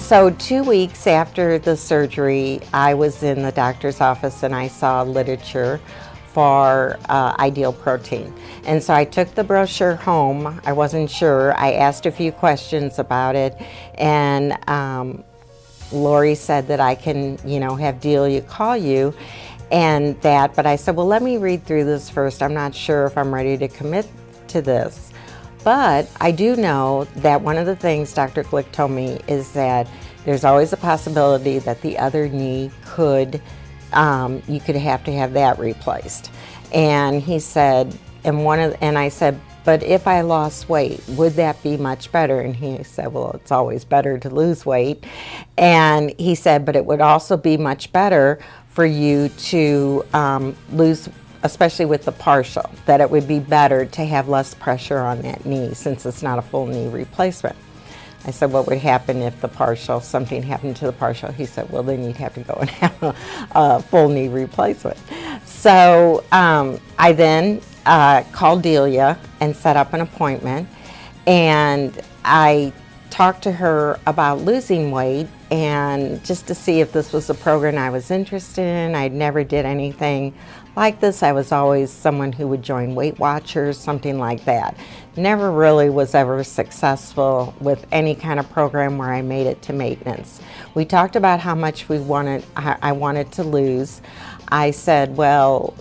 So 2 weeks after the surgery, I was in the doctor's office and I saw literature for ideal protein. And so I took the brochure home. I wasn't sure. I asked a few questions about it, and Lori said that I can, have Delia call you and that, but I said, well, let me read through this first. I'm not sure if I'm ready to commit to this. But I do know that one of the things Dr. Gleuck told me is that there's always a possibility that the other knee could, you could have to have that replaced. And he said, and I said, but if I lost weight, would that be much better? And he said, well, it's always better to lose weight. And he said, but it would also be much better for you to lose, especially with the partial, that it would be better to have less pressure on that knee since it's not a full knee replacement. I said, what would happen if the partial, something happened to the partial? He said, well, then you'd have to go and have a full knee replacement. So I then called Delia and set up an appointment, and I talked to her about losing weight and just to see if this was a program I was interested in. I never did anything like this. I was always someone who would join Weight Watchers, something like that. Never really was ever successful with any kind of program where I made it to maintenance. We talked about how much I wanted to lose. I said, well,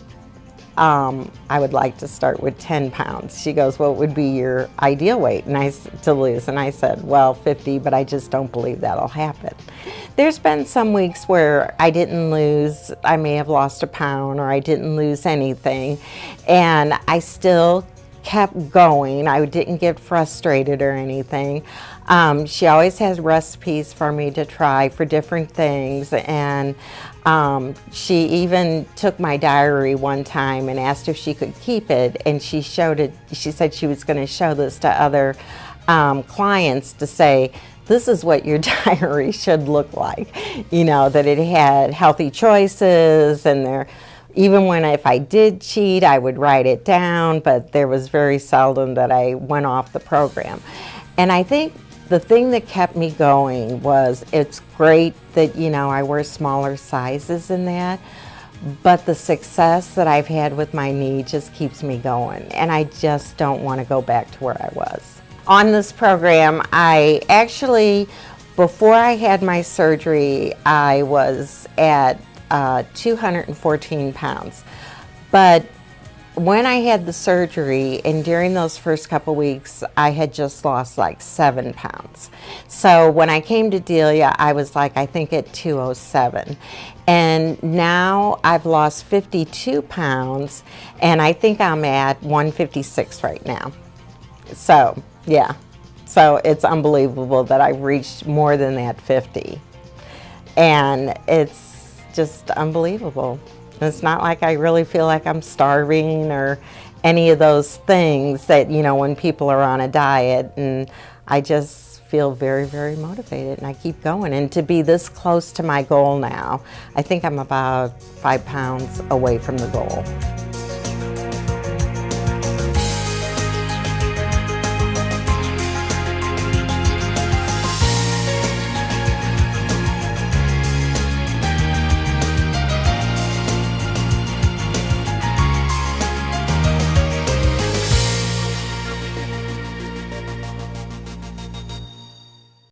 I would like to start with 10 pounds. She goes, what would be your ideal weight to lose? And I said, well, 50, but I just don't believe that'll happen. There's been some weeks where I didn't lose, I may have lost a pound, or I didn't lose anything, and I still kept going. I didn't get frustrated or anything. She always has recipes for me to try for different things, and she even took my diary one time and asked if she could keep it, and she showed it. She said she was going to show this to other clients to say, this is what your diary should look like, that it had healthy choices, and even if I did cheat, I would write it down, but there was very seldom that I went off the program. And I think the thing that kept me going was, it's great that, I wear smaller sizes in that, but the success that I've had with my knee just keeps me going, and I just don't want to go back to where I was. On this program, I actually, before I had my surgery, I was at 214 pounds. But when I had the surgery and during those first couple weeks, I had just lost like 7 pounds. So when I came to Delia, I was like, I think at 207. And now I've lost 52 pounds, and I think I'm at 156 right now. So, yeah. So it's unbelievable that I've reached more than that 50. And it's just unbelievable. It's not like I really feel like I'm starving or any of those things that, when people are on a diet, and I just feel very, very motivated, and I keep going. And to be this close to my goal now, I think I'm about 5 pounds away from the goal.